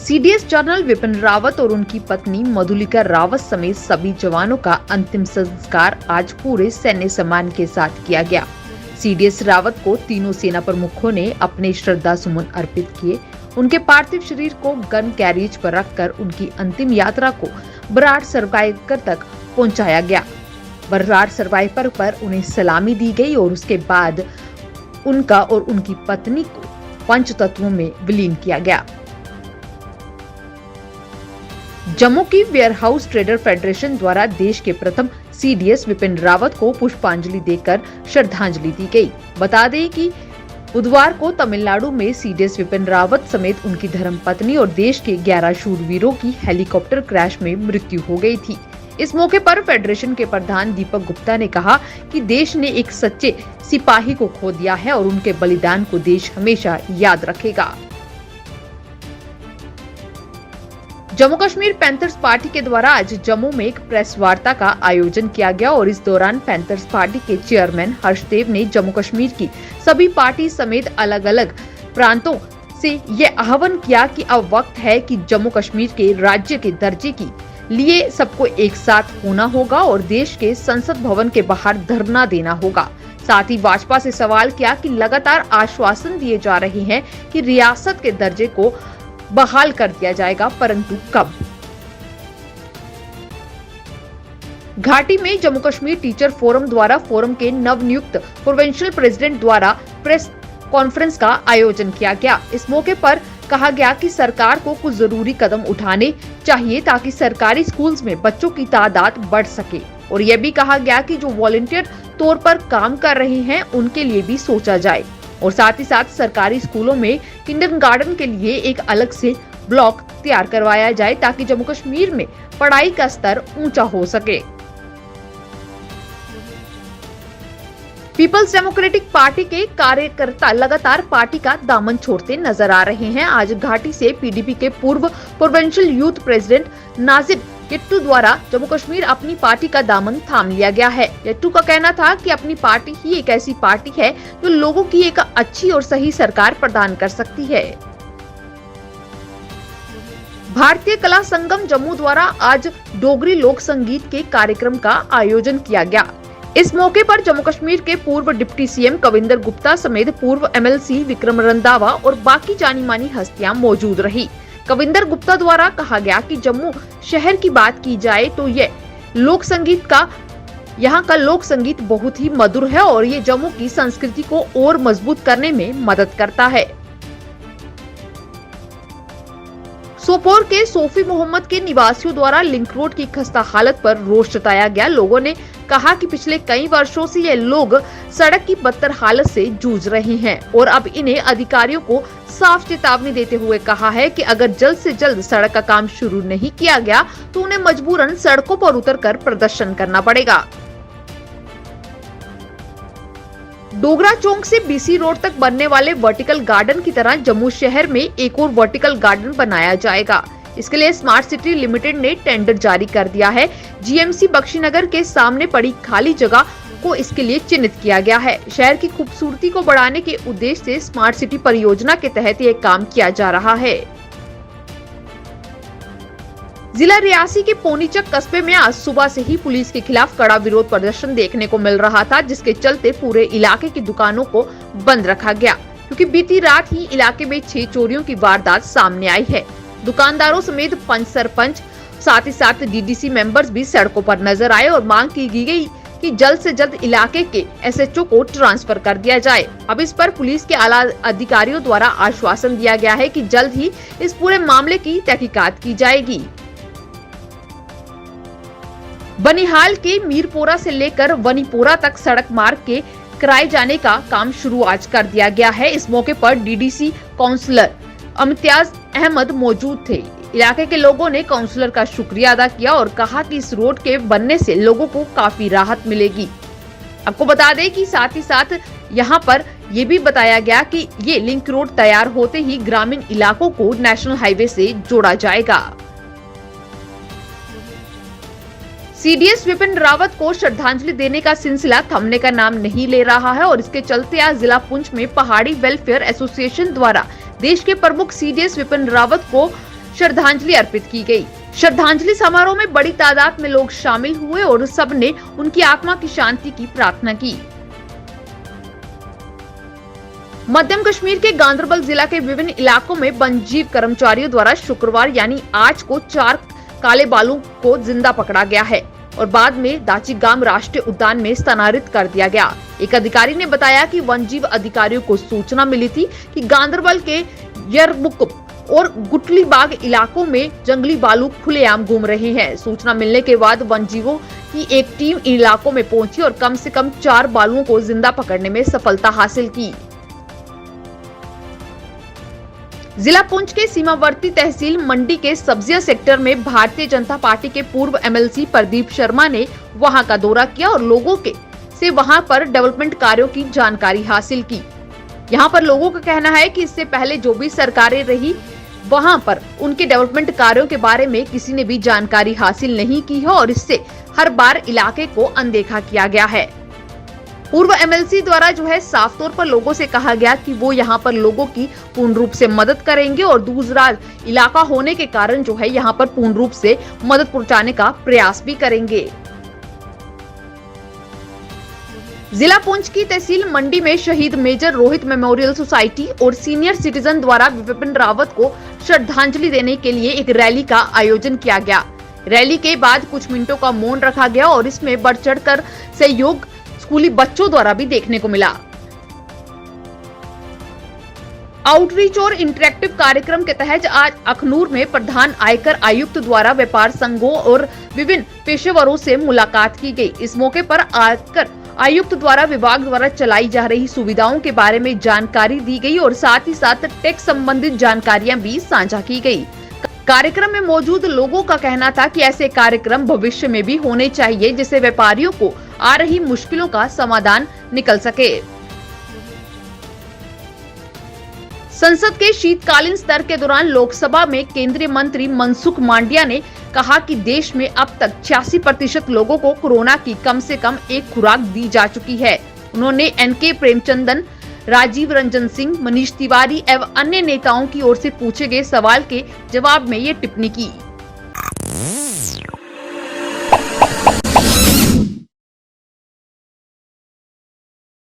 CDS general Vipin Rawat और उनकी पत्नी मधुलिका रावत समेत सभी जवानों का अंतिम संस्कार आज पूरे सैन्य सम्मान के साथ किया गया। सीडीएस रावत को तीनों सेना प्रमुखों ने अपने श्रद्धा सुमन अर्पित किए। उनके पार्थिव शरीर को गन कैरिज पर रखकर उनकी अंतिम यात्रा को बराड़ सर्वाइकर तक पहुंचाया गया। बराड़ सर्वाइकर पर उन्हें सलामी दी गई और उसके बाद उनका और उनकी पत्नी को पंच तत्वों में विलीन किया गया। जम्मू की वेयरहाउस ट्रेडर फेडरेशन द्वारा देश के प्रथम सीडीएस विपिन रावत को पुष्पांजलि देकर श्रद्धांजलि दी गई। बता दें कि बुधवार को तमिलनाडु में सीडीएस विपिन रावत समेत उनकी धर्मपत्नी और देश के 11 शूरवीरों की हेलीकॉप्टर क्रैश में मृत्यु हो गई थी। इस मौके पर फेडरेशन के प्रधान दीपक गुप्ता ने कहा कि देश ने एक सच्चे सिपाही को खो दिया है और उनके बलिदान को देश हमेशा याद रखेगा। जम्मू कश्मीर पैंथर्स पार्टी के द्वारा आज जम्मू में एक प्रेस वार्ता का आयोजन किया गया और इस दौरान पैंथर्स पार्टी के चेयरमैन हर्षदेव ने जम्मू कश्मीर की सभी पार्टी समेत अलग अलग प्रांतों से ये आह्वान किया कि अब वक्त है कि जम्मू कश्मीर के राज्य के दर्जे के लिए सबको एक साथ होना होगा और देश के संसद भवन के बाहर धरना देना होगा। साथ ही भाजपा से सवाल किया कि लगातार आश्वासन दिए जा रहे हैं कि रियासत के दर्जे को बहाल कर दिया जाएगा, परंतु कब? घाटी में जम्मू कश्मीर टीचर फोरम द्वारा फोरम के नवनियुक्त प्रोविंशियल प्रेसिडेंट द्वारा प्रेस कॉन्फ्रेंस का आयोजन किया गया। इस मौके पर कहा गया कि सरकार को कुछ जरूरी कदम उठाने चाहिए ताकि सरकारी स्कूल्स में बच्चों की तादाद बढ़ सके और यह भी कहा गया कि जो वॉलंटियर तौर पर काम कर रहे हैं उनके लिए भी सोचा जाए और साथ ही साथ सरकारी स्कूलों में किंडरगार्टन के लिए एक अलग से ब्लॉक तैयार करवाया जाए ताकि जम्मू कश्मीर में पढ़ाई का स्तर ऊंचा हो सके। पीपल्स डेमोक्रेटिक पार्टी के कार्यकर्ता लगातार पार्टी का दामन छोड़ते नजर आ रहे हैं। आज घाटी से पीडीपी के पूर्व प्रोविंशियल यूथ प्रेसिडेंट नाजिब यट्टू द्वारा जम्मू कश्मीर अपनी पार्टी का दामन थाम लिया गया है। यट्टू का कहना था कि अपनी पार्टी ही एक ऐसी पार्टी है जो लोगों की एक अच्छी और सही सरकार प्रदान कर सकती है। भारतीय कला संगम जम्मू द्वारा आज डोगरी लोक संगीत के कार्यक्रम का आयोजन किया गया। इस मौके पर जम्मू कश्मीर के पूर्व डिप्टी सीएम कविंदर गुप्ता समेत पूर्व एमएलसी विक्रम रंधावा और बाकी जानी मानी हस्तियां मौजूद रही। कविंदर गुप्ता द्वारा कहा गया कि जम्मू शहर की बात की जाए तो यहाँ का लोक संगीत बहुत ही मधुर है और ये जम्मू की संस्कृति को और मजबूत करने में मदद करता है। सोपोर के सोफी मोहम्मद के निवासियों द्वारा लिंक रोड की खस्ता हालत पर रोष जताया गया। लोगों ने कहा कि पिछले कई वर्षों से ये लोग सड़क की बदतर हालत से जूझ रहे हैं और अब इन्हें अधिकारियों को साफ चेतावनी देते हुए कहा है कि अगर जल्द से जल्द सड़क का काम शुरू नहीं किया गया तो उन्हें मजबूरन सड़कों पर उतरकर प्रदर्शन करना पड़ेगा। डोगरा चौक से बीसी रोड तक बनने वाले वर्टिकल गार्डन की तरह जम्मू शहर में एक और वर्टिकल गार्डन बनाया जाएगा। इसके लिए स्मार्ट सिटी लिमिटेड ने टेंडर जारी कर दिया है। जीएमसी बख्शीनगर के सामने पड़ी खाली जगह को इसके लिए चिन्हित किया गया है। शहर की खूबसूरती को बढ़ाने के उद्देश्य से स्मार्ट सिटी परियोजना के तहत ये काम किया जा रहा है। जिला रियासी के पोनीचक कस्बे में आज सुबह से ही पुलिस के खिलाफ कड़ा विरोध प्रदर्शन देखने को मिल रहा था, जिसके चलते पूरे इलाके की दुकानों को बंद रखा गया क्योंकि बीती रात ही इलाके में 6 चोरियों की वारदात सामने आई है। दुकानदारों समेत पंच सरपंच साथ ही साथ डीडीसी मेंबर्स भी सड़कों पर नजर आए और मांग की गई कि जल्द से जल्द इलाके के एसएचओ को ट्रांसफर कर दिया जाए। अब इस पर पुलिस के आला अधिकारियों द्वारा आश्वासन दिया गया है कि जल्द ही इस पूरे मामले की तहकीकात की जाएगी। बनिहाल के मीरपोरा से लेकर वनीपोरा तक सड़क मार्ग के कराए जाने का काम शुरू आज कर दिया गया है। इस मौके पर डीडीसी काउंसलर इम्तियाज अहमद मौजूद थे। इलाके के लोगों ने काउंसलर का शुक्रिया अदा किया और कहा कि इस रोड के बनने से लोगों को काफी राहत मिलेगी। आपको बता दें कि साथ ही साथ यहाँ पर ये भी बताया गया कि ये लिंक रोड तैयार होते ही ग्रामीण इलाकों को नेशनल हाईवे से जोड़ा जाएगा। सीडीएस विपिन रावत को श्रद्धांजलि देने का सिलसिला थमने का नाम नहीं ले रहा है और इसके चलते आज जिला पुंछ में पहाड़ी वेलफेयर एसोसिएशन द्वारा देश के प्रमुख सीडीएस विपिन रावत को श्रद्धांजलि अर्पित की गई। श्रद्धांजलि समारोह में बड़ी तादाद में लोग शामिल हुए और सबने उनकी आत्मा की शांति की प्रार्थना की। मध्यम कश्मीर के गांदरबल जिला के विभिन्न इलाकों में वन्यजीव कर्मचारियों द्वारा शुक्रवार यानी आज को 4 काले बालू को जिंदा पकड़ा गया है और बाद में दाचीगाम राष्ट्रीय उद्यान में स्थानांतरित कर दिया गया। एक अधिकारी ने बताया कि वन्यजीव अधिकारियों को सूचना मिली थी कि गांदरबल के यरमुकुम और गुटली बाग इलाकों में जंगली बालू खुलेआम घूम रहे हैं। सूचना मिलने के बाद वन्यजीवों की एक टीम इन इलाकों में पहुंची और कम से कम 4 बालुओं को जिंदा पकड़ने में सफलता हासिल की। जिला पुंछ के सीमावर्ती तहसील मंडी के सब्जियां सेक्टर में भारतीय जनता पार्टी के पूर्व एमएलसी प्रदीप शर्मा ने वहां का दौरा किया और लोगों से वहां पर डेवलपमेंट कार्यों की जानकारी हासिल की। यहां पर लोगों का कहना है कि इससे पहले जो भी सरकारें रही वहां पर उनके डेवलपमेंट कार्यों के बारे में किसी ने भी जानकारी हासिल नहीं की है और इससे हर बार इलाके को अनदेखा किया गया है। पूर्व एमएलसी द्वारा साफ तौर पर लोगों से कहा गया कि वो यहाँ पर लोगों की पूर्ण रूप से मदद करेंगे और दूरदराज इलाका होने के कारण यहाँ पर पूर्ण रूप से मदद पहुंचाने का प्रयास भी करेंगे। जिला पुंछ की तहसील मंडी में शहीद मेजर रोहित मेमोरियल सोसाइटी और सीनियर सिटीजन द्वारा विपिन रावत को श्रद्धांजलि देने के लिए एक रैली का आयोजन किया गया। रैली के बाद कुछ मिनटों का मौन रखा गया और इसमें बढ़ चढ़कर सहयोग स्कूली बच्चों द्वारा भी देखने को मिला। आउटरीच और इंटरेक्टिव कार्यक्रम के तहत आज अखनूर में प्रधान आयकर आयुक्त द्वारा व्यापार संघों और विभिन्न पेशेवरों से मुलाकात की गई। इस मौके पर आयकर आयुक्त द्वारा विभाग द्वारा चलाई जा रही सुविधाओं के बारे में जानकारी दी गई और साथ ही साथ टैक्स संबंधित जानकारियां भी साझा की गई। कार्यक्रम में मौजूद लोगों का कहना था कि ऐसे कार्यक्रम भविष्य में भी होने चाहिए जिससे व्यापारियों को आ रही मुश्किलों का समाधान निकल सके। संसद के शीतकालीन सत्र के दौरान लोकसभा में केंद्रीय मंत्री मनसुख मांडविया ने कहा कि देश में अब तक 86% लोगों को कोरोना की कम से कम एक खुराक दी जा चुकी है। उन्होंने एनके प्रेमचंदन, राजीव रंजन सिंह, मनीष तिवारी एवं अन्य नेताओं की ओर से पूछे गए सवाल के जवाब में ये टिप्पणी की।